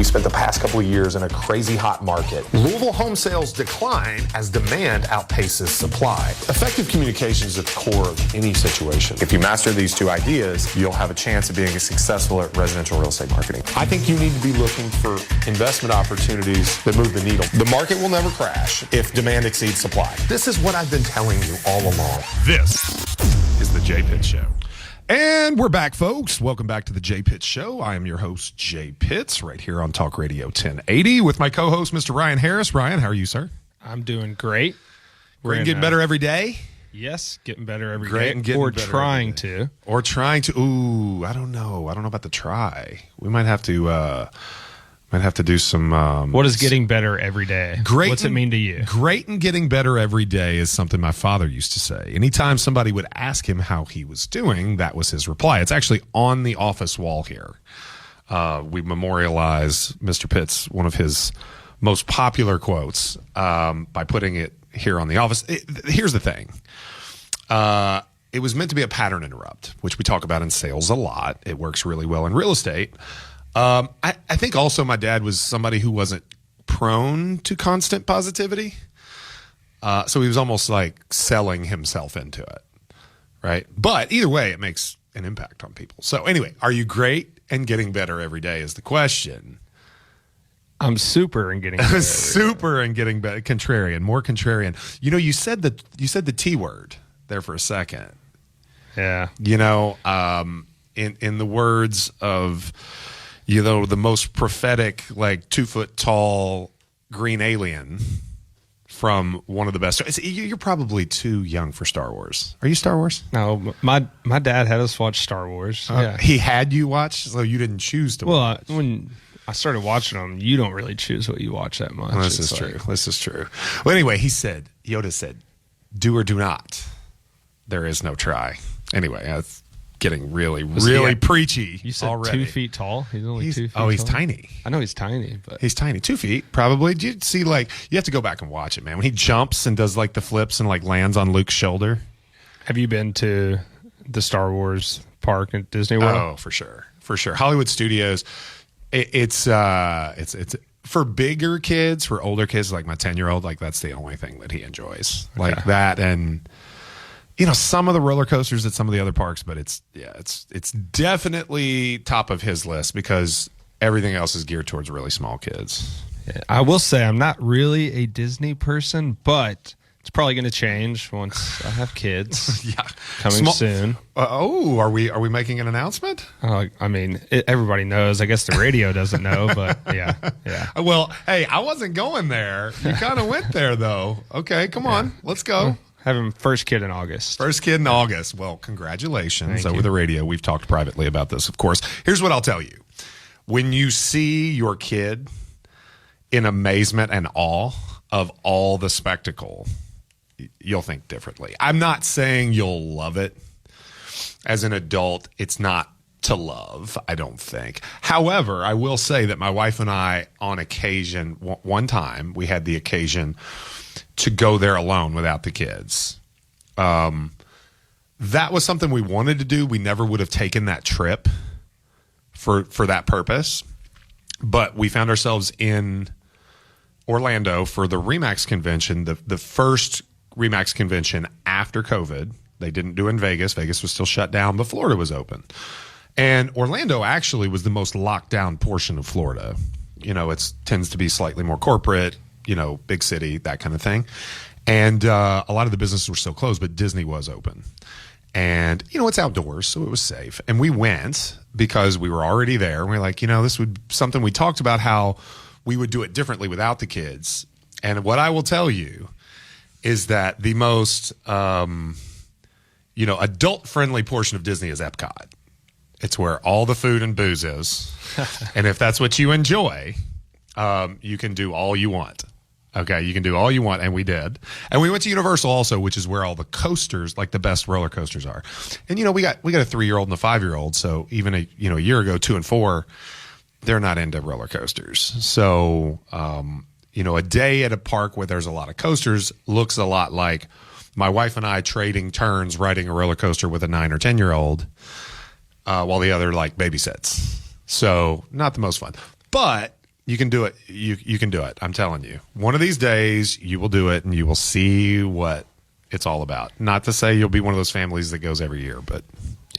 spent the past couple of years in a crazy hot market. Louisville home sales decline as demand outpaces supply. Effective communication is at the core of any situation. If you master these two ideas, you'll have a chance of being successful at residential real estate marketing. I think you need to be looking for investment opportunities that move the needle. The market will never crash if demand exceeds supply. This is what I've been telling you all along. This is the Jay Pitts Show. And we're back, folks. Welcome back to the Jay Pitts Show. I am your host, Jay Pitts, right here on Talk Radio 1080 with my co-host, Mr. Ryan Harris. Ryan, how are you, sir? I'm doing great. We're getting better every day? Yes, getting better every Great day. and getting or better trying every day. to. Or trying to. Ooh, I don't know. I don't know about the try. We might have to do some. What is getting better every day? Great. What's it mean to you? Great and getting better every day is something my father used to say. Anytime somebody would ask him how he was doing, that was his reply. It's actually on the office wall here. We memorialize Mr. Pitts, one of his most popular quotes, by putting it here on the office. Here's the thing. It was meant to be a pattern interrupt, which we talk about in sales a lot. It works really well in real estate. I think also my dad was somebody who wasn't prone to constant positivity. So he was almost like selling himself into it, right? But either way, it makes an impact on people. So anyway, are you great and getting better every day is the question. I'm super and getting better. Super and getting better. Contrarian, more contrarian. You know, you said the T word there for a second. Yeah. You know, in the words of, you know, the most prophetic, like 2 foot tall green alien from one of the best. You're probably too young for Star Wars. Are you Star Wars? No, my dad had us watch Star Wars. Yeah. He had you watch, so you didn't choose to watch. Well, when I started watching them, you don't really choose what you watch that much. This is true. This is true. Well, anyway, Yoda said, do or do not. There is no try. Anyway, that's getting really preachy. You said already. 2 feet tall? He's only 2 feet tall? Oh, he's tiny. I know he's tiny, but... He's tiny. 2 feet, probably. Do you see, like, you have to go back and watch it, man. When he jumps and does, like, the flips and, like, lands on Luke's shoulder. Have you been to the Star Wars park at Disney World? Oh, for sure. For sure. Hollywood Studios, it's for bigger kids, for older kids, like my 10-year-old, like, that's the only thing that he enjoys. Like that and... You know, some of the roller coasters at some of the other parks, but it's definitely top of his list because everything else is geared towards really small kids. Yeah, I will say I'm not really a Disney person, but it's probably going to change once I have kids. Coming soon. Are we making an announcement? I mean, everybody knows. I guess the radio doesn't know, but yeah. Well, hey, I wasn't going there. You kind of went there, though. Okay, come on, let's go. Having first kid in August. First kid in August. Well, congratulations. Over the radio. We've talked privately about this, of course. Here's what I'll tell you. When you see your kid in amazement and awe of all the spectacle, you'll think differently. I'm not saying you'll love it. As an adult, it's not to love, I don't think. However, I will say that my wife and I, on occasion, one time, we had the occasion to go there alone without the kids. That was something we wanted to do. We never would have taken that trip for that purpose. But we found ourselves in Orlando for the Remax convention, the first Remax convention after COVID. They didn't do it in Vegas. Vegas was still shut down, but Florida was open. And Orlando actually was the most locked down portion of Florida. You know, it tends to be slightly more corporate, you know, big city, that kind of thing. And a lot of the businesses were still closed, but Disney was open. And, you know, it's outdoors, so it was safe. And we went because we were already there. And we were like, you know, this would be something we talked about how we would do it differently without the kids. And what I will tell you is that the most, adult-friendly portion of Disney is Epcot. It's where all the food and booze is. And if that's what you enjoy, you can do all you want. Okay, you can do all you want, and we did. And we went to Universal also, which is where all the coasters, like the best roller coasters, are. And, you know, we got a 3-year-old and a 5-year-old, so even a year ago, 2 and 4, they're not into roller coasters. So, a day at a park where there's a lot of coasters looks a lot like my wife and I trading turns riding a roller coaster with a 9 or 10-year-old, while the other, like, babysits. So, not the most fun. But You can do it. You can do it. I'm telling you. One of these days, you will do it, and you will see what it's all about. Not to say you'll be one of those families that goes every year, but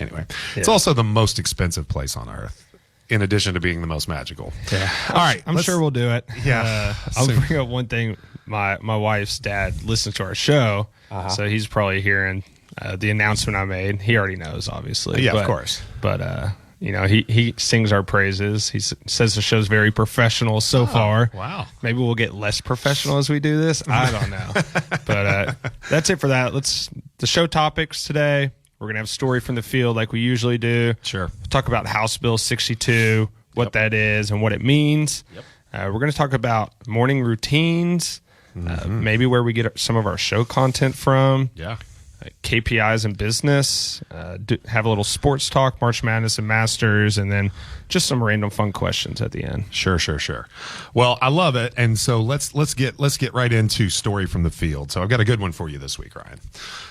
anyway. It's also the most expensive place on earth, in addition to being the most magical. Yeah. All right. I'm sure we'll do it. Yeah. I'll bring up one thing. My wife's dad listens to our show, so he's probably hearing the announcement I made. He already knows, obviously. Yeah, of course. But he sings our praises. He says the show's very professional so far. Wow. Maybe we'll get less professional as we do this. I don't know. But that's it for that. The show topics today. We're going to have a story from the field like we usually do. Sure. We'll talk about House Bill 62, what that is and what it means. Yep. We're going to talk about morning routines, maybe where we get some of our show content from. Yeah. KPIs in business, have a little sports talk, March Madness and Masters, and then just some random fun questions at the end. Sure. Well, I love it, and so let's get right into story from the field. So I've got a good one for you this week, Ryan.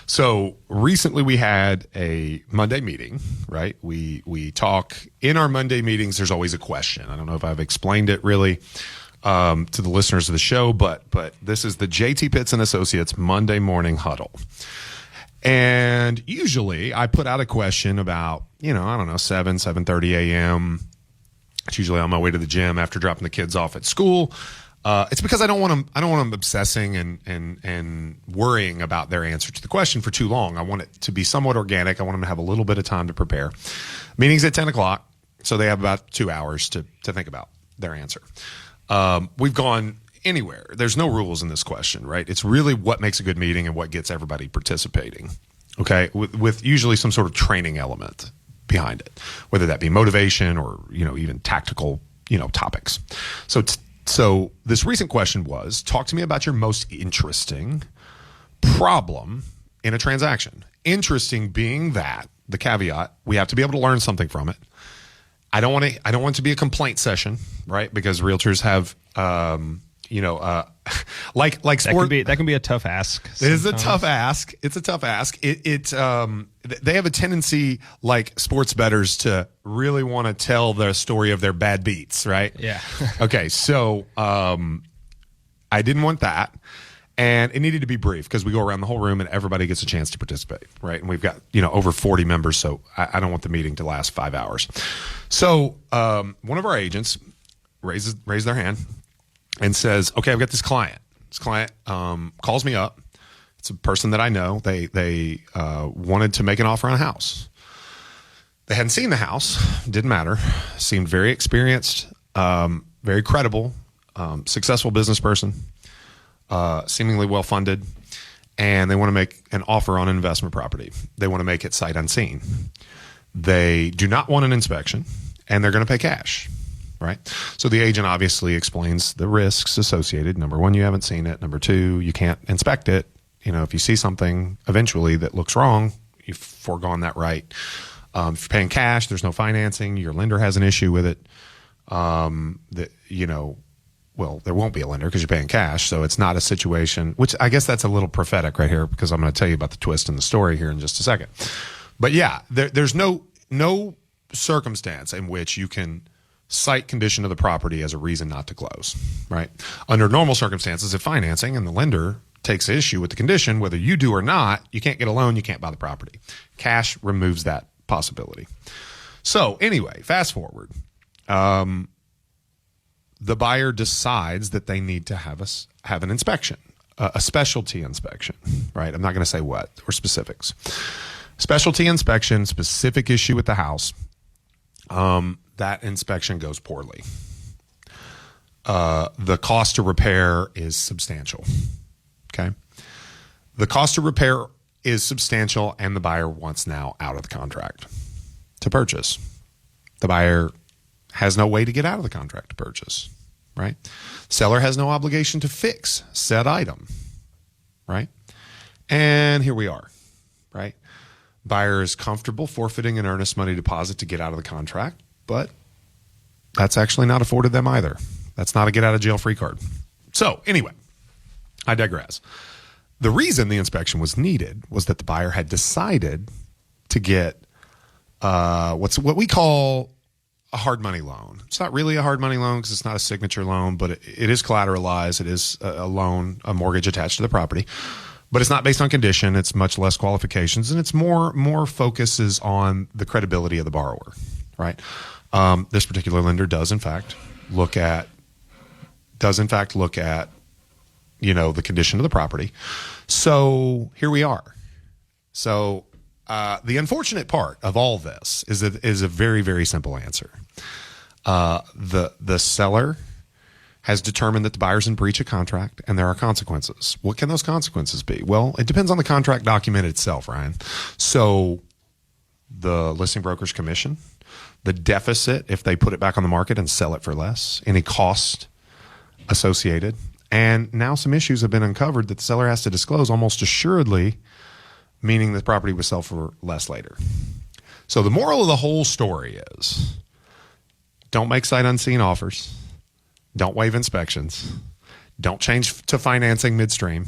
So recently we had a Monday meeting, right? We talk in our Monday meetings. There's always a question. I don't know if I've explained it really to the listeners of the show, but this is the JT Pitts and Associates Monday morning huddle. And usually I put out a question about, 7:30 a.m. It's usually on my way to the gym after dropping the kids off at school. It's because I don't want them obsessing and worrying about their answer to the question for too long. I want it to be somewhat organic. I want them to have a little bit of time to prepare. Meeting's at 10 o'clock, so they have about 2 hours to think about their answer. We've gone anywhere. There's no rules in this question, right? It's really what makes a good meeting and what gets everybody participating, okay, with usually some sort of training element behind it, whether that be motivation or, even tactical, topics. So this recent question was, talk to me about your most interesting problem in a transaction. Interesting being that, the caveat, we have to be able to learn something from it. I don't want it to be a complaint session, right? Because realtors have, like sport. That can be a tough ask. It is a tough ask. It's a tough ask. They have a tendency, like sports bettors, to really want to tell the story of their bad beats, right? Yeah. Okay. So, I didn't want that. And it needed to be brief because we go around the whole room and everybody gets a chance to participate, right? And we've got, over 40 members, so I don't want the meeting to last 5 hours. So one of our agents raised their hand and says, okay, I've got this client. This client calls me up. It's a person that I know. They wanted to make an offer on a house. They hadn't seen the house. Didn't matter. Seemed very experienced, very credible, successful business person. Seemingly well-funded, and they want to make an offer on an investment property. They want to make it sight unseen. They do not want an inspection, and they're going to pay cash, right? So the agent obviously explains the risks associated. Number one, you haven't seen it. Number two, you can't inspect it. If you see something eventually that looks wrong, you've foregone that right. If you're paying cash, there's no financing. Your lender has an issue with it. Well, there won't be a lender because you're paying cash. So it's not a situation, which I guess that's a little prophetic right here because I'm going to tell you about the twist in the story here in just a second. But yeah, there's no circumstance in which you can cite condition of the property as a reason not to close, right? Under normal circumstances of financing and the lender takes issue with the condition, whether you do or not, you can't get a loan, you can't buy the property. Cash removes that possibility. So anyway, fast forward. The buyer decides that they need to have an inspection, a specialty inspection, right? I'm not going to say what or specifics. Specialty inspection, specific issue with the house. That inspection goes poorly. The cost to repair is substantial. Okay. The cost to repair is substantial, and the buyer wants now out of the contract to purchase. The buyer has no way to get out of the contract to purchase, right? Seller has no obligation to fix said item, right? And here we are, right? Buyer is comfortable forfeiting an earnest money deposit to get out of the contract, but that's actually not afforded them either. That's not a get out of jail free card. So anyway, I digress. The reason the inspection was needed was that the buyer had decided to get what we call a hard money loan. It's not really a hard money loan because it's not a signature loan, but it is collateralized. It is a loan, a mortgage attached to the property. But it's not based on condition. It's much less qualifications, and it's more focuses on the credibility of the borrower, right? This particular lender does in fact look at the condition of the property. So here we are. So the unfortunate part of all this is a very, very simple answer. The seller has determined that the buyer's in breach of contract, and there are consequences. What can those consequences be? Well, it depends on the contract document itself, Ryan. So the listing broker's commission, the deficit if they put it back on the market and sell it for less, any cost associated, and now some issues have been uncovered that the seller has to disclose almost assuredly, meaning the property will sell for less later. So the moral of the whole story is don't make sight unseen offers. Don't waive inspections. Don't change to financing midstream,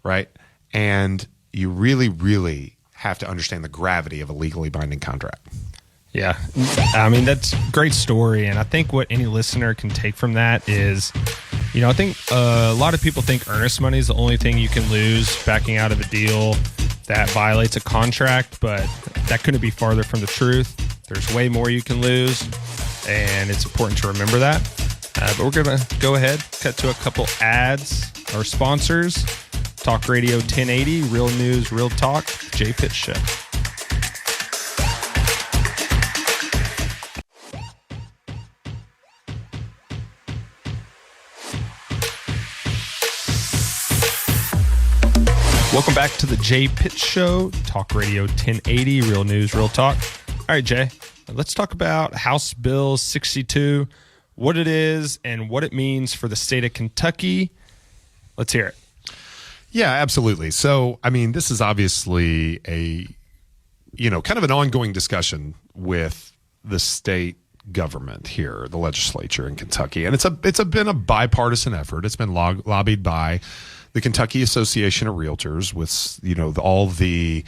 right? And you really, really have to understand the gravity of a legally binding contract. Yeah. I mean, that's a great story. And I think what any listener can take from that is, I think a lot of people think earnest money is the only thing you can lose backing out of a deal that violates a contract, but that couldn't be farther from the truth. There's way more you can lose, and it's important to remember that. But we're going to go ahead, cut to a couple ads. Our sponsors, Talk Radio 1080, Real News, Real Talk, Jay Pitt Show. Welcome back to the Jay Pitt Show, Talk Radio 1080, Real News, Real Talk. All right, Jay, let's talk about House Bill 62, what it is and what it means for the state of Kentucky. Let's hear it. Yeah, absolutely. So, I mean, this is obviously a, kind of an ongoing discussion with the state government here, the legislature in Kentucky. And it's been a bipartisan effort. It's been lobbied by the Kentucky Association of Realtors with, all the,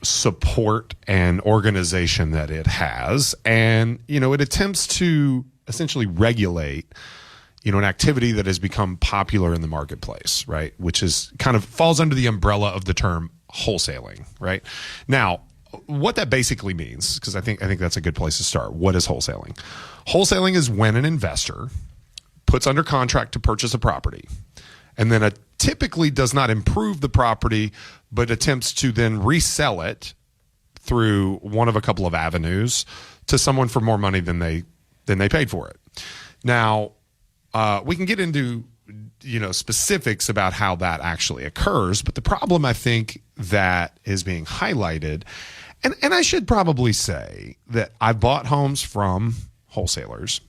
support and organization that it has. And, it attempts to essentially regulate, an activity that has become popular in the marketplace, right? Which is kind of falls under the umbrella of the term wholesaling, right? Now, what that basically means, because I think that's a good place to start. What is wholesaling? Wholesaling is when an investor puts under contract to purchase a property and then typically does not improve the property, but attempts to then resell it through one of a couple of avenues to someone for more money than they paid for it. Now, we can get into specifics about how that actually occurs, but the problem I think that is being highlighted, and I should probably say that I bought homes from wholesalers.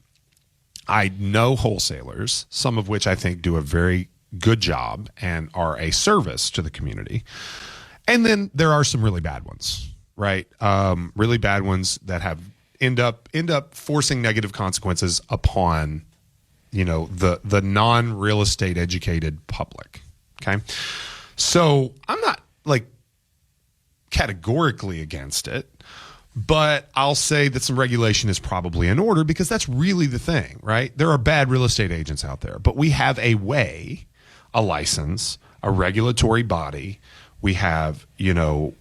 I know wholesalers, some of which I think do a very good job and are a service to the community. And then there are some really bad ones, right? Really bad ones that have end up forcing negative consequences upon the non-real estate educated public. Okay. So I'm not categorically against it, but I'll say that some regulation is probably in order because that's really the thing, right? There are bad real estate agents out there, but we have a way, a license, a regulatory body. We have, there's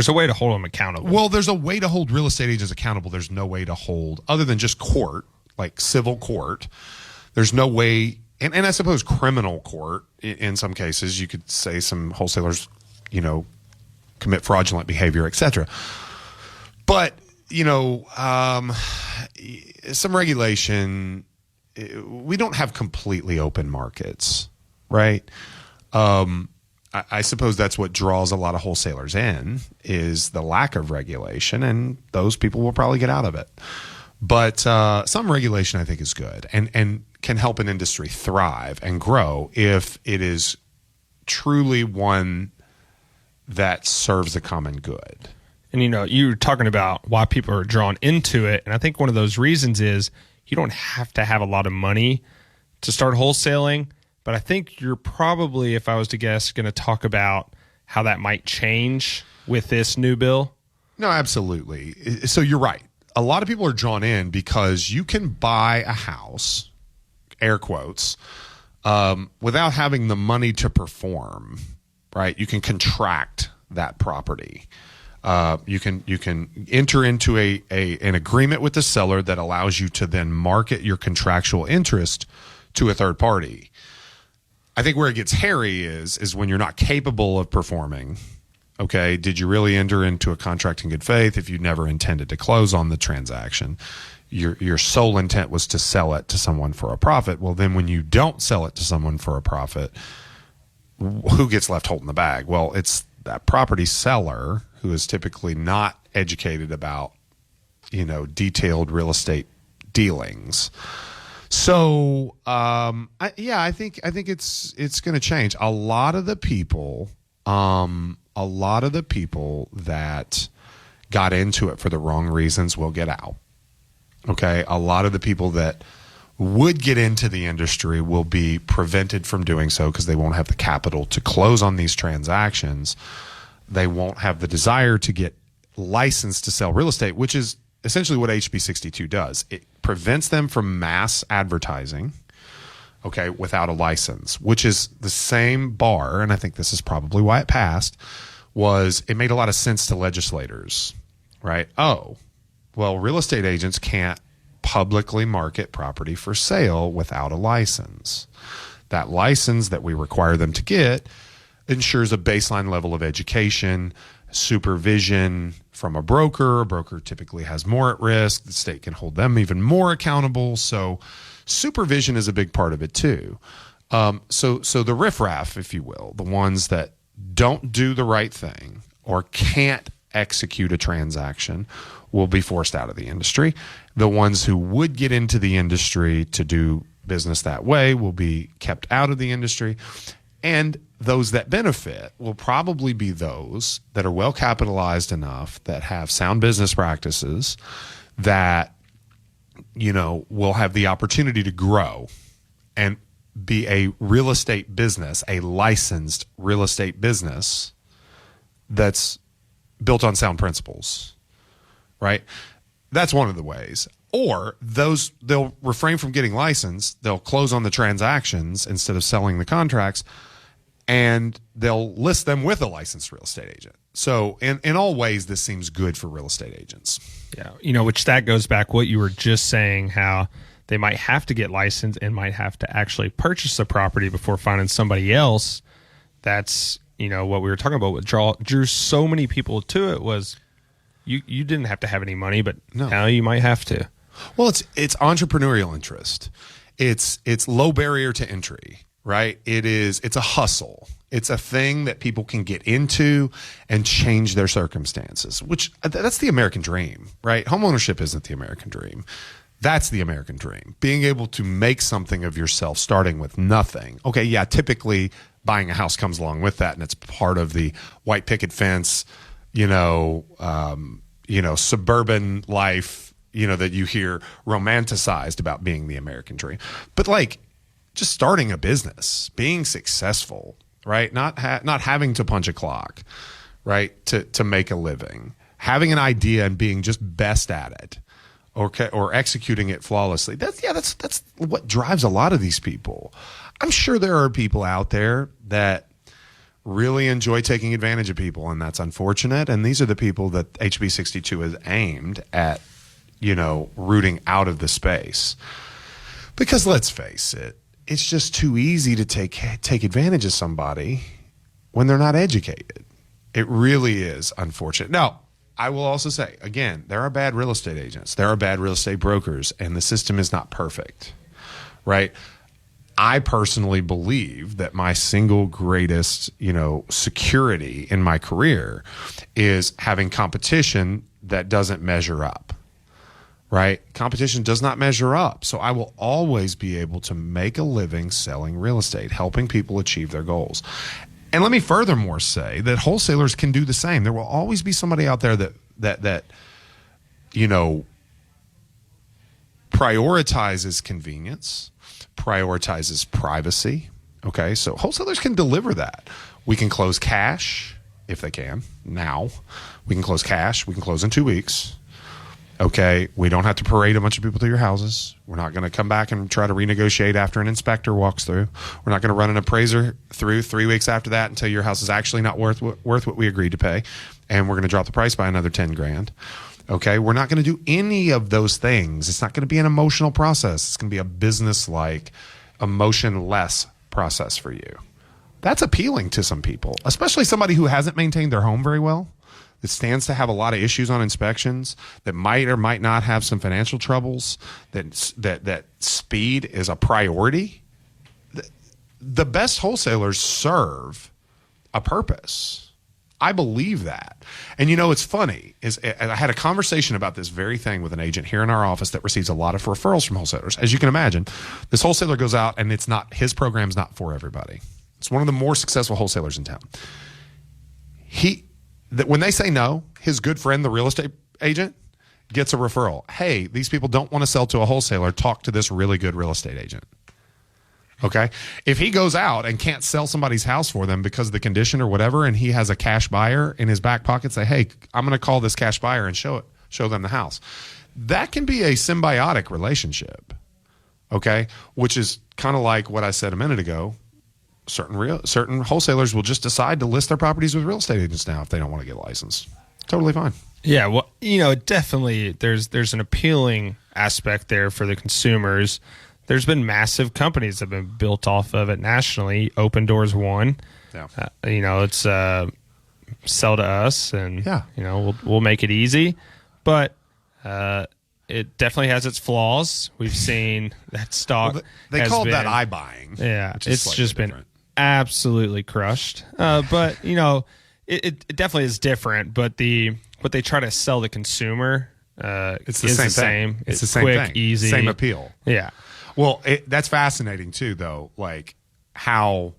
a way to hold them accountable. Well, there's a way to hold real estate agents accountable. There's no way to hold, other than just court, like civil court. There's no way, and I suppose criminal court in some cases. You could say some wholesalers, commit fraudulent behavior, etc. But, some regulation, we don't have completely open markets, right? I suppose that's what draws a lot of wholesalers in is the lack of regulation, and those people will probably get out of it. But some regulation I think is good and can help an industry thrive and grow if it is truly one that serves the common good. And, you were talking about why people are drawn into it. And I think one of those reasons is you don't have to have a lot of money to start wholesaling. But I think you're probably, if I was to guess, going to talk about how that might change with this new bill. No, absolutely. So you're right. A lot of people are drawn in because you can buy a house, air quotes, without having the money to perform, right? You can contract that property. You can enter into an agreement with the seller that allows you to then market your contractual interest to a third party. I think where it gets hairy is when you're not capable of performing. Okay, did you really enter into a contract in good faith if you never intended to close on the transaction? Your sole intent was to sell it to someone for a profit. Well, then when you don't sell it to someone for a profit, who gets left holding the bag? Well, it's that property seller who is typically not educated about, detailed real estate dealings. So, I think it's going to change. A lot of the people that got into it for the wrong reasons will get out. Okay. A lot of the people that would get into the industry will be prevented from doing so because they won't have the capital to close on these transactions. They won't have the desire to get licensed to sell real estate, which is essentially what HB 62 does. It prevents them from mass advertising, okay, without a license, which is the same bar, and I think this is probably why it passed, was it made a lot of sense to legislators, right? Oh, well, real estate agents can't publicly market property for sale without a license. That license that we require them to get ensures a baseline level of education, supervision from a broker. A broker typically has more at risk. The state can hold them even more accountable. So supervision is a big part of it too. So the riffraff, if you will, the ones that don't do the right thing or can't execute a transaction will be forced out of the industry. The ones who would get into the industry to do business that way will be kept out of the industry. And those that benefit will probably be those that are well capitalized enough, that have sound business practices, that, will have the opportunity to grow and be a real estate business, a licensed real estate business that's built on sound principles, right? That's one of the ways. Or they'll refrain from getting licensed. They'll close on the transactions instead of selling the contracts, and they'll list them with a licensed real estate agent. So in all ways, this seems good for real estate agents. Yeah. Which that goes back what you were just saying, how they might have to get licensed and might have to actually purchase the property before finding somebody else. That's, what we were talking about. What drew so many people to it was you didn't have to have any money, but now you might have to. Well, it's entrepreneurial interest. It's low barrier to entry, right? It's a hustle. It's a thing that people can get into and change their circumstances, which that's the American dream, right? Homeownership isn't the American dream. That's the American dream. Being able to make something of yourself starting with nothing. Okay, yeah, typically buying a house comes along with that, and it's part of the white picket fence, suburban life, that you hear romanticized about being the American dream. But just starting a business, being successful, right? Not having to punch a clock, right? To make a living, having an idea and being just best at it, or executing it flawlessly. That's what drives a lot of these people. I'm sure there are people out there that really enjoy taking advantage of people, and that's unfortunate. And these are the people that HB 62 is aimed at, rooting out of the space. Because let's face it, it's just too easy to take advantage of somebody when they're not educated. It really is unfortunate. Now, I will also say, again, there are bad real estate agents. There are bad real estate brokers, and the system is not perfect, right? I personally believe that my single greatest, security in my career is having competition that doesn't measure up, right? Competition does not measure up. So I will always be able to make a living selling real estate, helping people achieve their goals. And let me furthermore say that wholesalers can do the same. There will always be somebody out there that prioritizes convenience, prioritizes privacy. Okay, so wholesalers can deliver that. We can close cash if they can. Now, we can close cash. We can close in 2 weeks. Okay, we don't have to parade a bunch of people to your houses. We're not going to come back and try to renegotiate after an inspector walks through. We're not going to run an appraiser through 3 weeks after that until your house is actually not worth what we agreed to pay, and we're going to drop the price by another 10 grand. Okay, we're not going to do any of those things. It's not going to be an emotional process. It's going to be a business-like, emotion-less process for you. That's appealing to some people, especially somebody who hasn't maintained their home very well, that stands to have a lot of issues on inspections, that might or might not have some financial troubles, that speed is a priority. The best wholesalers serve a purpose. I believe that. And it's funny, I had a conversation about this very thing with an agent here in our office that receives a lot of referrals from wholesalers. As you can imagine, this wholesaler goes out and his program's not for everybody. It's one of the more successful wholesalers in town. When they say no, his good friend, the real estate agent, gets a referral. Hey, these people don't want to sell to a wholesaler. Talk to this really good real estate agent. Okay? If he goes out and can't sell somebody's house for them because of the condition or whatever, and he has a cash buyer in his back pocket, say, hey, I'm going to call this cash buyer and show them the house. That can be a symbiotic relationship. Okay? Which is kind of like what I said a minute ago. Certain wholesalers will just decide to list their properties with real estate agents now if they don't want to get licensed. Totally fine. Yeah, well, definitely there's an appealing aspect there for the consumers. There's been massive companies that have been built off of it nationally. Open Doors one. Yeah. It's sell to us, and yeah. We'll make it easy, but it definitely has its flaws. We've seen that stock. Well, they called that iBuying. Yeah, it's just different. Been absolutely crushed. But it definitely is different. But what they try to sell the consumer, it's the same thing. It's the same quick, thing. easy, same appeal. Yeah. Well, that's fascinating too, though. Like how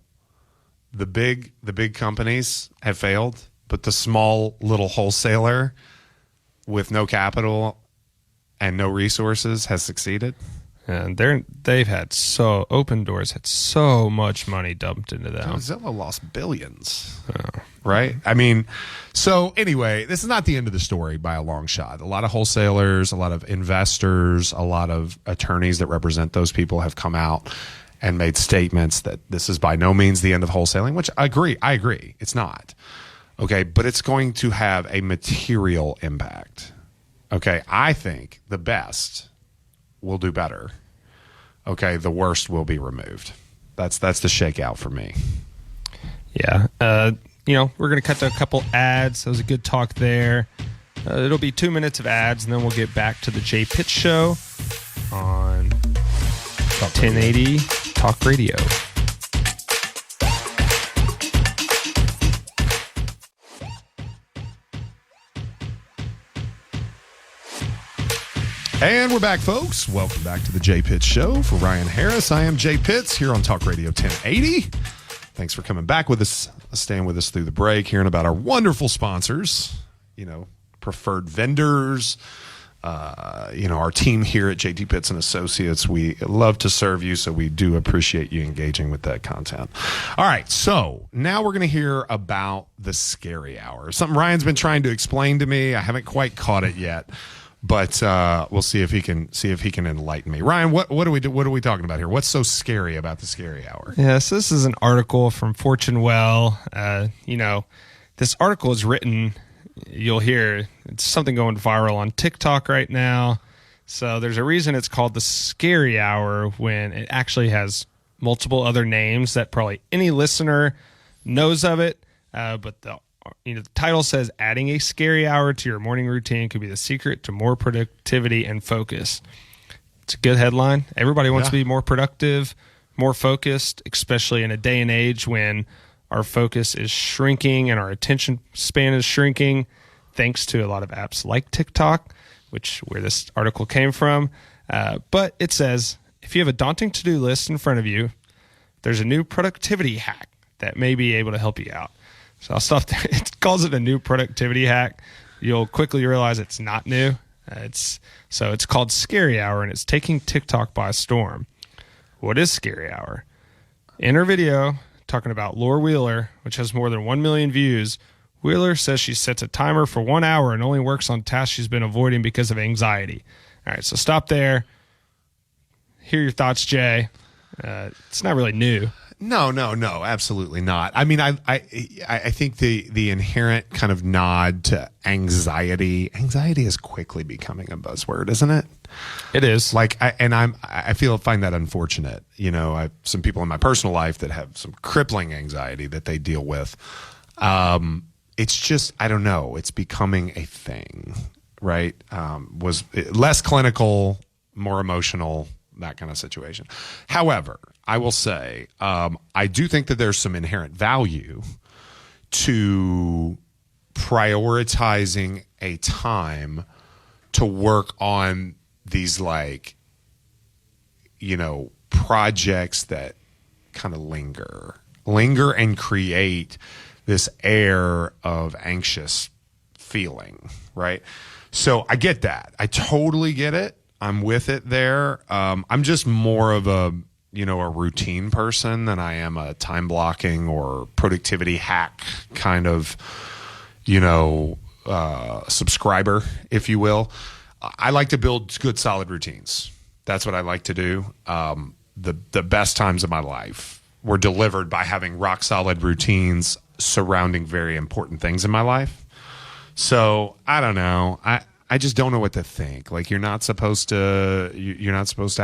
the big companies have failed, but the small little wholesaler with no capital and no resources has succeeded. And they've had Open Doors had so much money dumped into them. Zillow lost billions, right? I mean, so anyway, this is not the end of the story by a long shot. A lot of wholesalers, a lot of investors, a lot of attorneys that represent those people have come out and made statements that this is by no means the end of wholesaling, which I agree. It's not. Okay, but it's going to have a material impact. Okay, I think the best will do better. Okay, the worst will be removed. That's the shakeout for me. Yeah. We're going to cut to a couple ads. That was a good talk there. It'll be 2 minutes of ads, and then we'll get back to the Jay Pitts Show on 1080 Talk Radio. And we're back, folks. Welcome back to the Jay Pitts Show. For Ryan Harris, I am Jay Pitts here on Talk Radio 1080. Thanks for coming back with us, staying with us through the break, hearing about our wonderful sponsors, preferred vendors, our team here at JT Pitts and Associates. We love to serve you, so we do appreciate you engaging with that content. All right, so now we're going to hear about the scary hour. Something Ryan's been trying to explain to me. I haven't quite caught it yet. But we'll see if he can enlighten me. Ryan, what are we talking about here? What's so scary about the scary hour? Yes, this is an article from Fortune Well. This article is written. You'll hear it's something going viral on TikTok right now. So there's a reason it's called the scary hour when it actually has multiple other names that probably any listener knows of it. But the title says adding a scary hour to your morning routine could be the secret to more productivity and focus. It's a good headline. Everybody wants to be more productive, more focused, especially in a day and age when our focus is shrinking and our attention span is shrinking, thanks to a lot of apps like TikTok, where this article came from. But it says, if you have a daunting to-do list in front of you, there's a new productivity hack that may be able to help you out. So I'll stop there. It calls it a new productivity hack. You'll quickly realize it's not new. It's called Scary Hour, and it's taking TikTok by storm. What is Scary Hour? In her video talking about Laura Wheeler, which has more than 1 million views, Wheeler says she sets a timer for 1 hour and only works on tasks she's been avoiding because of anxiety. All right, so stop there. Hear your thoughts, Jay. It's not really new. No, absolutely not. I mean, I think the inherent kind of nod to anxiety is quickly becoming a buzzword, isn't it? It is. Like, I find that unfortunate. You know, I have some people in my personal life that have some crippling anxiety that they deal with. It's just, I don't know. It's becoming a thing, right? Was less clinical, more emotional, that kind of situation. However, I will say, I do think that there's some inherent value to prioritizing a time to work on these, like, you know, projects that kind of linger and create this air of anxious feeling, right? So I get that. I totally get it. I'm with it there. I'm just more of a routine person than I am a time blocking or productivity hack kind of, subscriber, if you will. I like to build good, solid routines. That's what I like to do. The best times of my life were delivered by having rock solid routines surrounding very important things in my life. So I don't know. I just don't know what to think. Like, you're not supposed to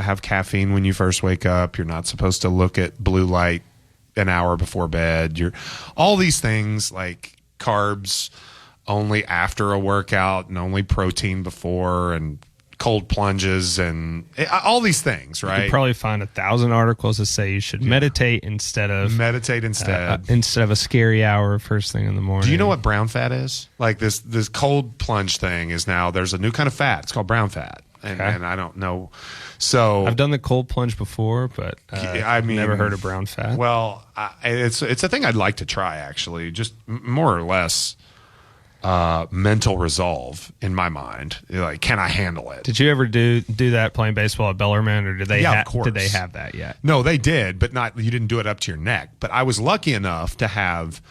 have caffeine when you first wake up. You're not supposed to look at blue light an hour before bed. All these things, like carbs only after a workout and only protein before, and cold plunges and all these things, right? You could probably find 1,000 articles that say you should meditate instead of a scary hour first thing in the morning. Do you know what brown fat is? Like this cold plunge thing is now, there's a new kind of fat. It's called brown fat. And I don't know. So I've done the cold plunge before, but I've never heard of brown fat. Well, it's a thing I'd like to try, actually, just more or less mental resolve in my mind. Like, can I handle it? Did you ever do that playing baseball at Bellarmine, or did they of course. Did they have that yet? No, they did, but you didn't do it up to your neck. But I was lucky enough to have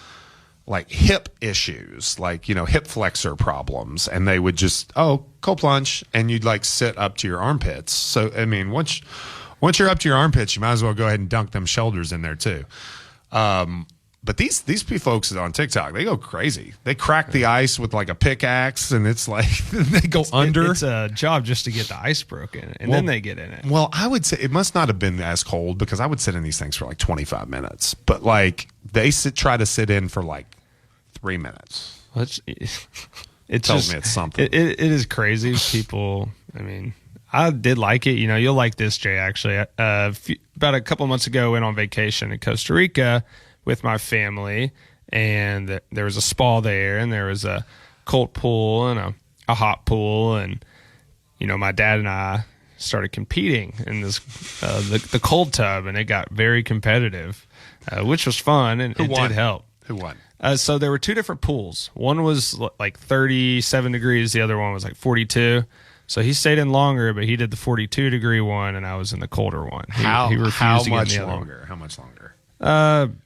like hip issues, like, hip flexor problems, and they would just cold plunge, and you'd like sit up to your armpits. So I mean, once you're up to your armpits, you might as well go ahead and dunk them shoulders in there too. But these folks on TikTok, they go crazy. They crack the ice with like a pickaxe, and it's like they go under. It's a job just to get the ice broken, and then they get in it. Well, I would say it must not have been as cold, because I would sit in these things for like 25 minutes. But like they try to sit in for like 3 minutes. It tells me it's something. It is crazy. People, I mean, I did like it. You'll like this, Jay, actually. About a couple months ago, I went on vacation in Costa Rica with my family, and there was a spa there, and there was a cold pool and a hot pool, and my dad and I started competing in this the cold tub, and it got very competitive, which was fun, and it did help. Who won? So there were two different pools. One was like 37 degrees, the other one was like 42. So he stayed in longer, but he did the 42-degree one, and I was in the colder one. He refused to get in the other one. How much longer?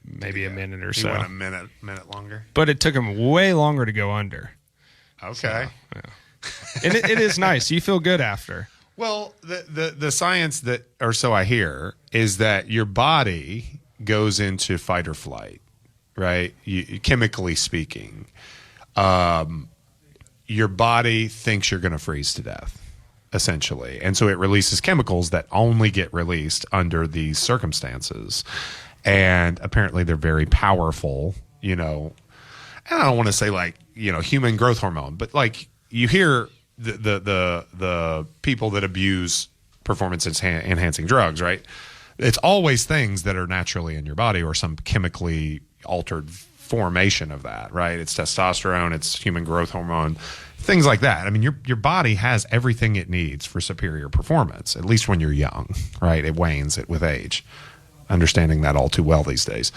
Maybe a minute or so. He went a minute longer. But it took him way longer to go under. Okay. So, yeah. And it is nice. You feel good after. Well, the science that, or so I hear, is that your body goes into fight or flight, right? Chemically speaking, your body thinks you're going to freeze to death, essentially. And so it releases chemicals that only get released under these circumstances. And apparently they're very powerful, and I don't want to say like, human growth hormone, but like you hear the people that abuse performance enhancing drugs, right? It's always things that are naturally in your body or some chemically altered formation of that, right? It's testosterone, it's human growth hormone, things like that. I mean, your body has everything it needs for superior performance, at least when you're young, right? It wanes with age. Understanding that all too well these days.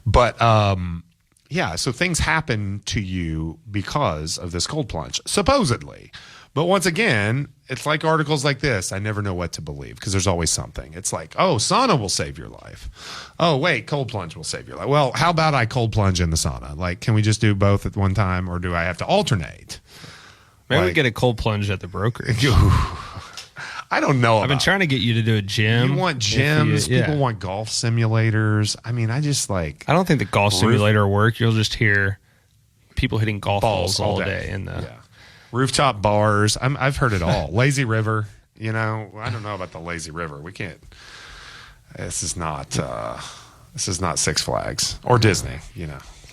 But so things happen to you because of this cold plunge, supposedly. But once again, it's like articles like this. I never know what to believe because there's always something. It's like, oh, sauna will save your life. Oh, wait, cold plunge will save your life. Well, how about I cold plunge in the sauna? Like, can we just do both at one time, or do I have to alternate? Maybe we get a cold plunge at the brokerage. I don't know. I've been trying to get you to do a gym. You want gyms? People want golf simulators. I mean, I don't think the golf simulator will work. You'll just hear people hitting golf balls all day in the rooftop bars. I've heard it all. Lazy River. I don't know about the lazy river. We can't. This is not Six Flags or Disney.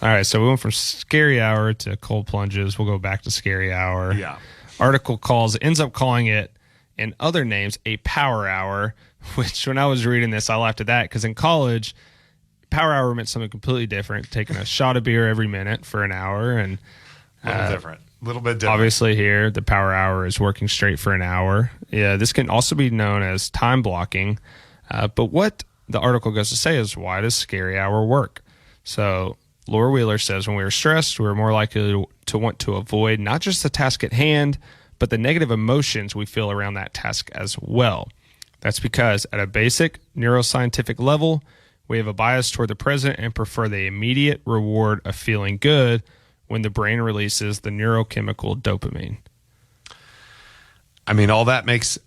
All right, so we went from scary hour to cold plunges. We'll go back to scary hour. Yeah. Article ends up calling it, in other names, a power hour, which when I was reading this, I laughed at that because in college, power hour meant something completely different, taking a shot of beer every minute for an hour. And a little bit different. Obviously here, the power hour is working straight for an hour. Yeah, this can also be known as time blocking. But what the article goes to say is, why does scary hour work? So Laura Wheeler says, when we are stressed, we're more likely to want to avoid not just the task at hand, but the negative emotions we feel around that task as well. That's because at a basic neuroscientific level, we have a bias toward the present and prefer the immediate reward of feeling good when the brain releases the neurochemical dopamine. I mean, all that makes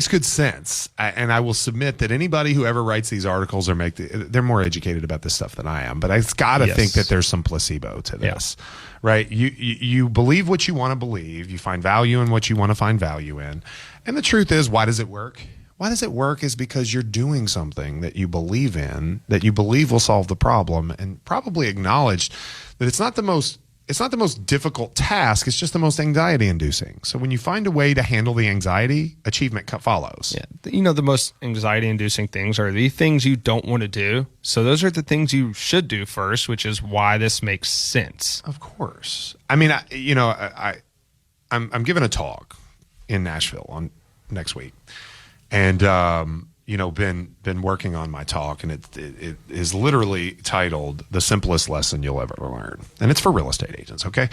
good sense. And I will submit that anybody who ever writes these articles they're more educated about this stuff than I am. But I've got to think that there's some placebo to this, right? You believe what you want to believe. You find value in what you want to find value in. And the truth is, why does it work? Why does it work is because you're doing something that you believe in, that you believe will solve the problem, and probably acknowledge that it's not the most difficult task. It's just the most anxiety inducing. So when you find a way to handle the anxiety, achievement follows. Yeah. The most anxiety inducing things are the things you don't want to do. So those are the things you should do first, which is why this makes sense. Of course. I mean, I'm giving a talk in Nashville on next week. And, been working on my talk, and it is literally titled "The Simplest Lesson You'll Ever Learn," and it's for real estate agents. Okay,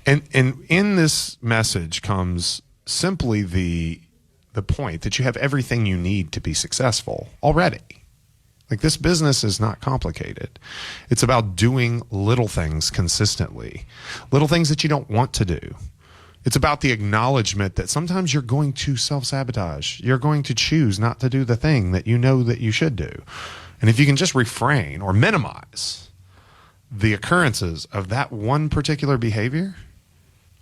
and in this message comes simply the point that you have everything you need to be successful already. Like, this business is not complicated. It's about doing little things consistently, little things that you don't want to do. It's about the acknowledgement that sometimes you're going to self-sabotage. You're going to choose not to do the thing that you know that you should do. And if you can just refrain or minimize the occurrences of that one particular behavior,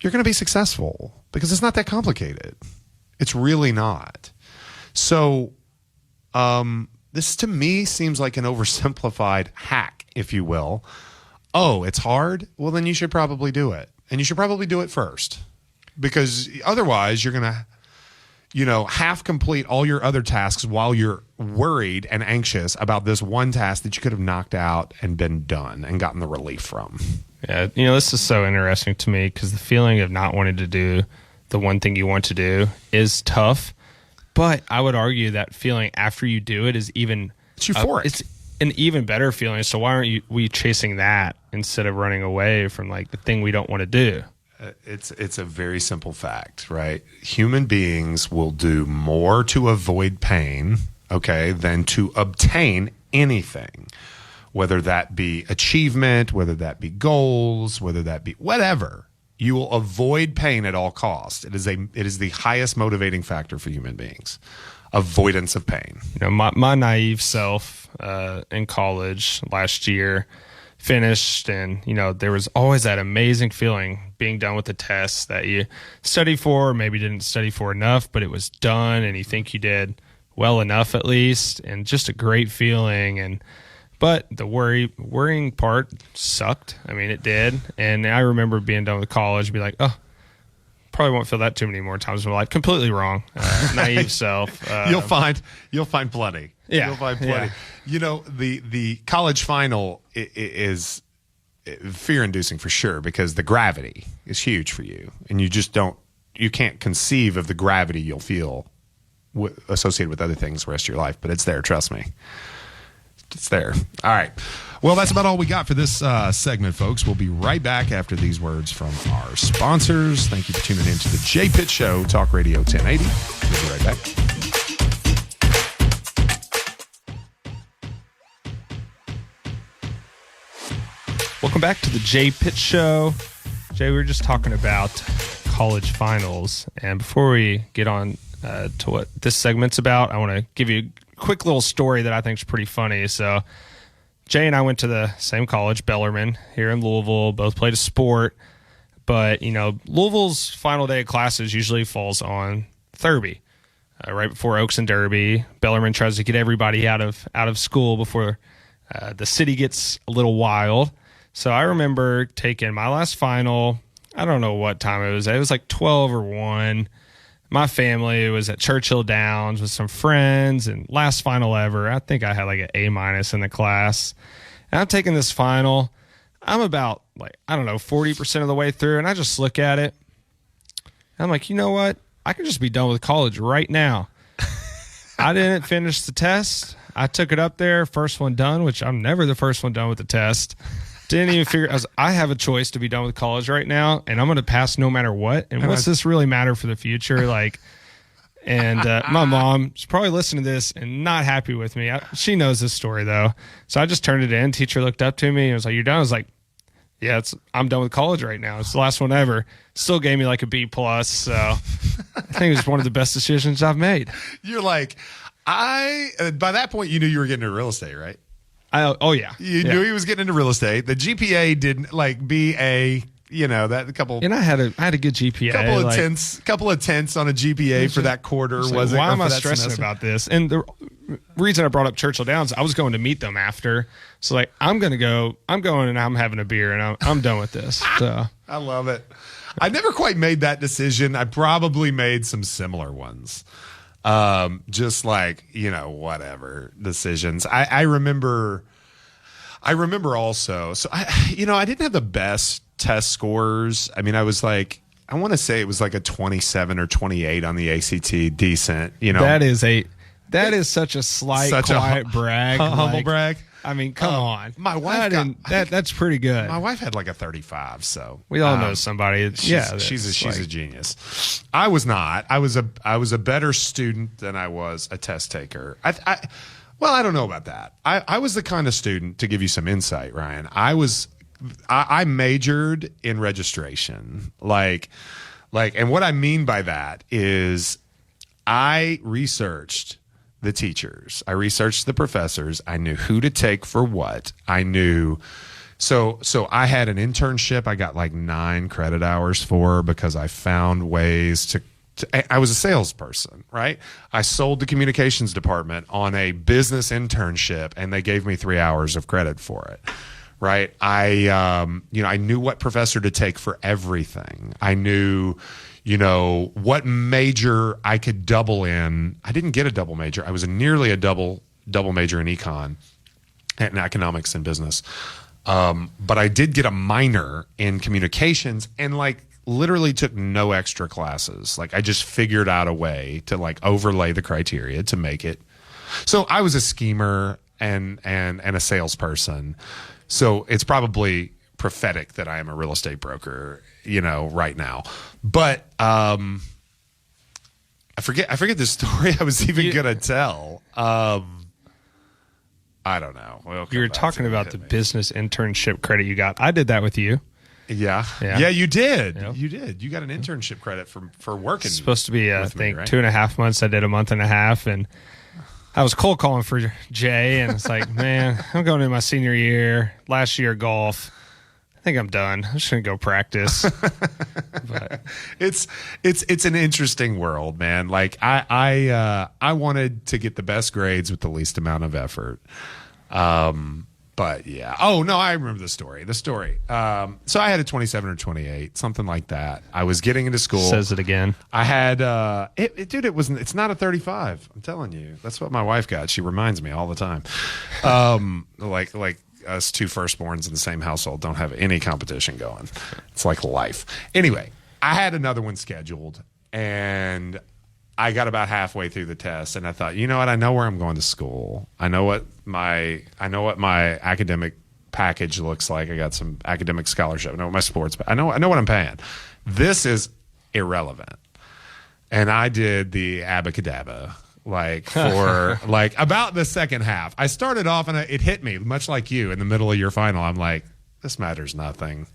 you're going to be successful, because it's not that complicated. It's really not. So this to me seems like an oversimplified hack, if you will. Oh, it's hard? Well, then you should probably do it. And you should probably do it first. Because otherwise you're going to, half complete all your other tasks while you're worried and anxious about this one task that you could have knocked out and been done and gotten the relief from. Yeah. This is so interesting to me, because the feeling of not wanting to do the one thing you want to do is tough. But I would argue that feeling after you do it is even... It's euphoric. It's an even better feeling. So why aren't we chasing that instead of running away from the thing we don't want to do? It's a very simple fact, right? Human beings will do more to avoid pain, than to obtain anything, whether that be achievement, whether that be goals, whether that be whatever. You will avoid pain at all costs. It is the highest motivating factor for human beings. Avoidance of pain. My naive self in college last year finished, and there was always that amazing feeling being done with the tests that you studied for, or maybe didn't study for enough, but it was done and you think you did well enough at least, and just a great feeling. But the worrying part sucked. I mean, it did. And I remember being done with college and be like, oh, probably won't feel that too many more times in my life. Completely wrong. Naive self. You'll find plenty. Yeah. You'll find plenty. Yeah. The college final is fear-inducing for sure, because the gravity is huge for you, and you can't conceive of the gravity you'll feel associated with other things the rest of your life, but it's there, trust me. It's there. All right. Well, that's about all we got for this segment, folks. We'll be right back after these words from our sponsors. Thank you for tuning in to the Jay Pitt Show, Talk Radio 1080. We'll be right back. Welcome back to the Jay Pitt Show. Jay, we were just talking about college finals. And before we get on to what this segment's about, I want to give you a quick little story that I think is pretty funny. So Jay and I went to the same college, Bellarmine, here in Louisville. Both played a sport. But, you know, Louisville's final day of classes usually falls on Thurby, right before Oaks and Derby. Bellarmine tries to get everybody out of school before the city gets a little wild. So I remember taking my last final. I don't know what time it was. It was like 12 or 1. My family was at Churchill Downs with some friends, and last final ever. I think I had like an A- in the class. And I'm taking this final. I'm about 40% of the way through, and I just look at it. I'm like, you know what? I can just be done with college right now. I didn't finish the test. I took it up there, first one done, which I'm never the first one done with the test. Didn't even figure. I have a choice to be done with college right now, and I'm going to pass no matter what. And what's this really matter for the future? My mom's probably listening to this and not happy with me. She knows this story though, so I just turned it in. Teacher looked up to me and was like, "You're done?" I was like, "Yeah, I'm done with college right now. It's the last one ever." Still gave me like a B+. So I think it was one of the best decisions I've made. You're like, by that point, you knew you were getting into real estate, right? Oh yeah, you knew he was getting into real estate. The GPA didn't BA, that a couple. And I had a good GPA. Couple of tenths on a GPA for that quarter. Why am I stressing about this? And the reason I brought up Churchill Downs, I was going to meet them after. So I'm going and I'm having a beer and I'm done with this. So I love it. I never quite made that decision. I probably made some similar ones. Just whatever decisions. I remember also, so I didn't have the best test scores. I mean, I was I want to say it was like a 27 or 28 on the ACT, decent, That is such a quiet brag. Humble brag. I mean, come on. My wife that's pretty good. My wife had like a 35, so we all know somebody. She's a genius. I was not. I was a better student than I was a test taker. I don't know about that. I was the kind of student, to give you some insight, Ryan. I majored in registration. And what I mean by that is I researched the teachers. I researched the professors. I knew who to take for what. I knew. So I had an internship I got 9 credit hours for because I found ways to I was a salesperson, right? I sold the communications department on a business internship and they gave me 3 hours of credit for it. Right. I knew what professor to take for everything. I knew, what major I could double in. I didn't get a double major. I was nearly a double major in econ and economics and business. But I did get a minor in communications and literally took no extra classes. I just figured out a way to overlay the criteria to make it. So I was a schemer and a salesperson. So it's probably prophetic that I am a real estate broker, right now. But I forget the story I was even gonna tell. I don't know. You were talking about the business internship credit you got. I did that with you. Yeah, you did. Yep. You did. You got an internship credit for working. It's supposed to be, I think, right? 2.5 months. I did a month and a half, and I was cold calling for Jay, and it's man, I'm going into my senior year, last year golf. I think I'm done. I'm just gonna go practice. But it's an interesting world, man. I wanted to get the best grades with the least amount of effort. But yeah. Oh no, I remember the story. So I had a 27 or 28, something like that. I was getting into school. Says it again. I had it's not a 35. I'm telling you. That's what my wife got. She reminds me all the time. Like us two firstborns in the same household don't have any competition going. It's like life. Anyway, I had another one scheduled and I got about halfway through the test, and I thought, you know what? I know where I'm going to school. I know what my academic package looks like. I got some academic scholarship. I know what my sports. I know what I'm paying. This is irrelevant. And I did the abacadabra for about the second half. I started off and it hit me much like you in the middle of your final. I'm like, this matters nothing,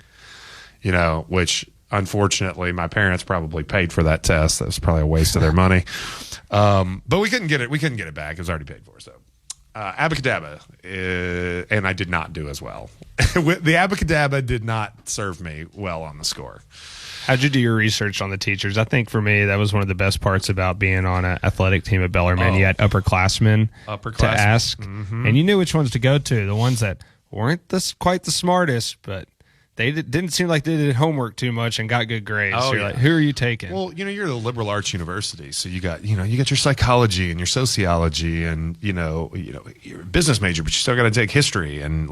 which unfortunately my parents probably paid for that test. That was probably a waste of their money. But we couldn't get it. We couldn't get it back. It was already paid for. So abacadabra, and I did not do as well. The abacadabra did not serve me well on the score. How'd you do your research on the teachers? I think for me, that was one of the best parts about being on an athletic team at Bellarmine. You had upperclassmen to ask, and you knew which ones to go to. The ones that weren't quite the smartest, but they didn't seem like they did homework too much and got good grades. So you're like, who are you taking? Well, you're the liberal arts university, so you got your psychology and your sociology and you're a business major, but you still got to take history and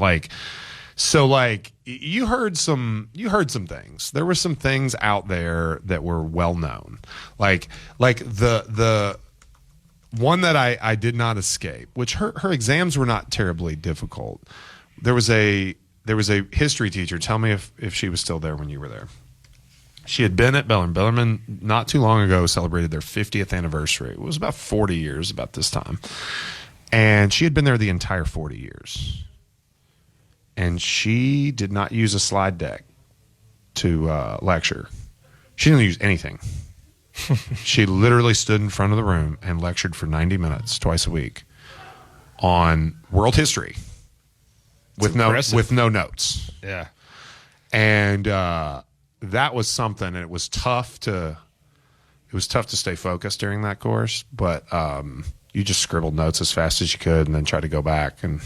So you heard some things. There were some things out there that were well known. Like the one that I did not escape, which her exams were not terribly difficult. There was a history teacher. Tell me if she was still there when you were there. She had been at Bellarmine. Bellarmine not too long ago celebrated their 50th anniversary. It was about 40 years about this time. And she had been there the entire 40 years. And she did not use a slide deck to lecture. She didn't use anything. She literally stood in front of the room and lectured for 90 minutes twice a week on world history with no notes. Yeah. And that was something, and it was tough to stay focused during that course, but you just scribbled notes as fast as you could and then try to go back and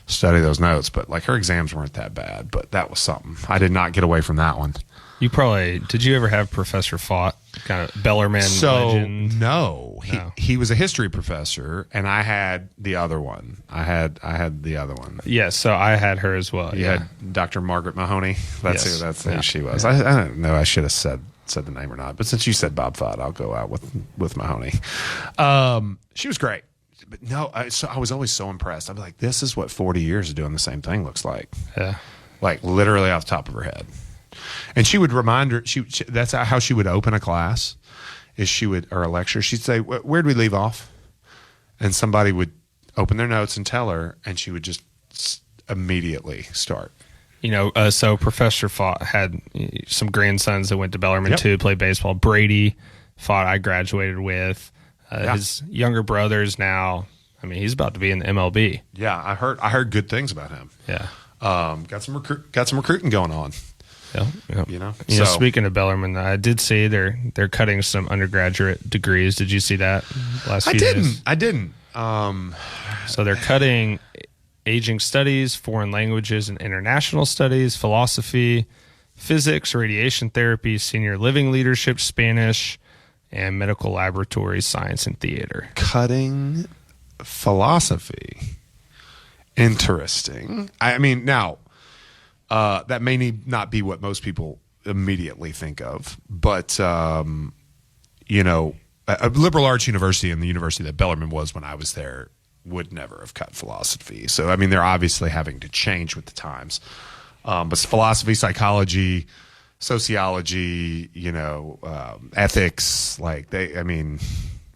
study those notes. But her exams weren't that bad, but that was something. I did not get away from that one. Did you ever have Professor Fott, kind of Bellarmine legend? No. He was a history professor, and I had the other one. I had the other one. Yes, so I had her as well. You had Dr. Margaret Mahoney. That's who she was. Yeah. I don't know. I should have said the name or not, but since you said Bob Fott, I'll go out with Mahoney. She was great. But no, I was always so impressed. I'm like, this is what 40 years of doing the same thing looks like. Yeah. Literally off the top of her head. And she would remind her, that's how she would open a class, or a lecture. She'd say, where'd we leave off? And somebody would open their notes and tell her, and she would just immediately start. So Professor Fott had some grandsons that went to Bellarmine too, played baseball. Brady Fott I graduated with. His younger brother's now, he's about to be in the MLB. Yeah, I heard good things about him. Yeah. Got some recruiting going on. Yeah. Speaking of Bellarmine, I did see they're cutting some undergraduate degrees. Did you see that last few days? I didn't. So they're cutting aging studies, foreign languages and international studies, philosophy, physics, radiation therapy, senior living leadership, Spanish, and medical laboratory science and theater. Cutting philosophy. Interesting. Now, that may not be what most people immediately think of, but, a liberal arts university and the university that Bellarmine was when I was there would never have cut philosophy. So, they're obviously having to change with the times. But philosophy, psychology, sociology, ethics,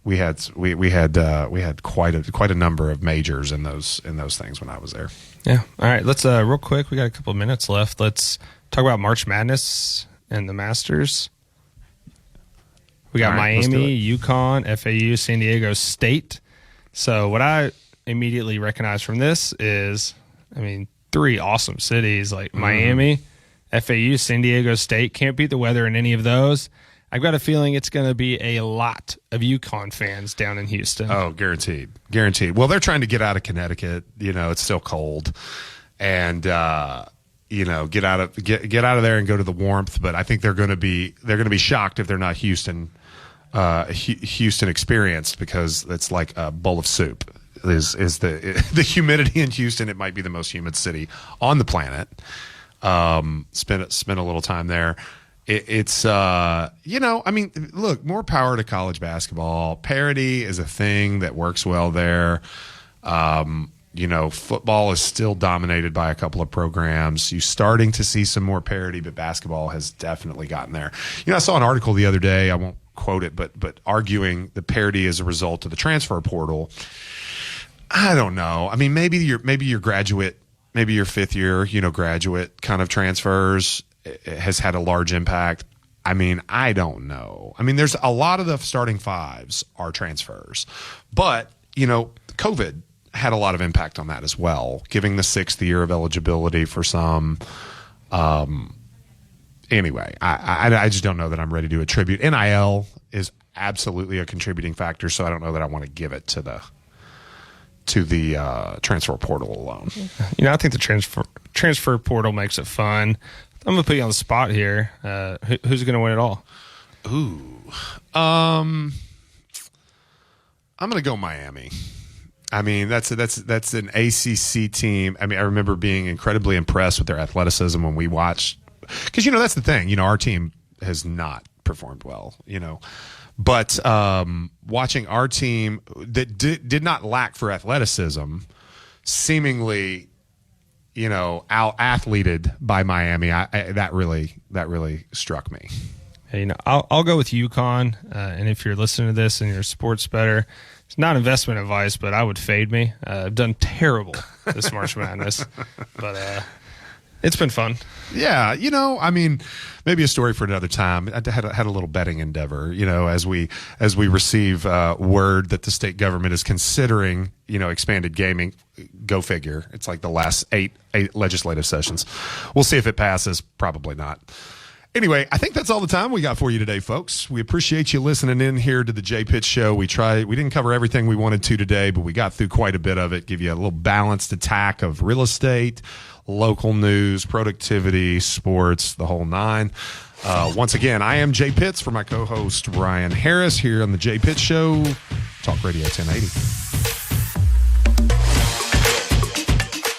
we had quite a number of majors in those things when I was there. Yeah. All right. Let's real quick. We got a couple of minutes left. Let's talk about March Madness and the Masters. We got Miami, UConn, FAU, San Diego State. So what I immediately recognize from this is, three awesome cities like Miami, FAU, San Diego State. Can't beat the weather in any of those. I've got a feeling it's going to be a lot of UConn fans down in Houston. Oh, guaranteed. Well, they're trying to get out of Connecticut. It's still cold, and get out of there and go to the warmth. But I think they're going to be shocked if they're not Houston experienced, because it's like a bowl of soup. Is the humidity in Houston? It might be the most humid city on the planet. Spent a little time there. it's I mean, look, more power to college basketball. Parity is a thing that works well there. Football is still dominated by a couple of programs. You're starting to see some more parity, but basketball has definitely gotten there. I saw an article the other day, I won't quote it, but arguing the parity is a result of the transfer portal. I don't know. I mean, maybe your graduate, maybe your fifth year, graduate kind of transfers has had a large impact. I mean, I don't know. I mean, there's a lot of the starting fives are transfers, but COVID had a lot of impact on that as well, giving the sixth year of eligibility for some. Anyway, I just don't know that I'm ready to attribute. NIL is absolutely a contributing factor, so I don't know that I want to give it to the transfer portal alone. I think the transfer portal makes it fun. I'm gonna put you on the spot here. Who's gonna win it all? I'm gonna go Miami. I mean, that's an ACC team. I mean, I remember being incredibly impressed with their athleticism when we watched, because that's the thing. Our team has not performed well. But watching our team that did not lack for athleticism, seemingly, out-athleted by Miami, that really struck me. Hey, I'll go with UConn. And if you're listening to this and you're a sports bettor, it's not investment advice, but I would fade me. I've done terrible this March Madness, but it's been fun. Yeah, I mean, maybe a story for another time. I had a little betting endeavor, as we receive word that the state government is considering, expanded gaming. Go figure. It's like the last eight legislative sessions. We'll see if it passes. Probably not. Anyway, I think that's all the time we got for you today, folks. We appreciate you listening in here to the J Pitts Show. We didn't cover everything we wanted to today, but we got through quite a bit of it. Give you a little balanced attack of real estate, local news, productivity, sports, the whole nine. Once again, I am J Pitts for my co-host Ryan Harris here on the J Pitts Show, Talk Radio 1080.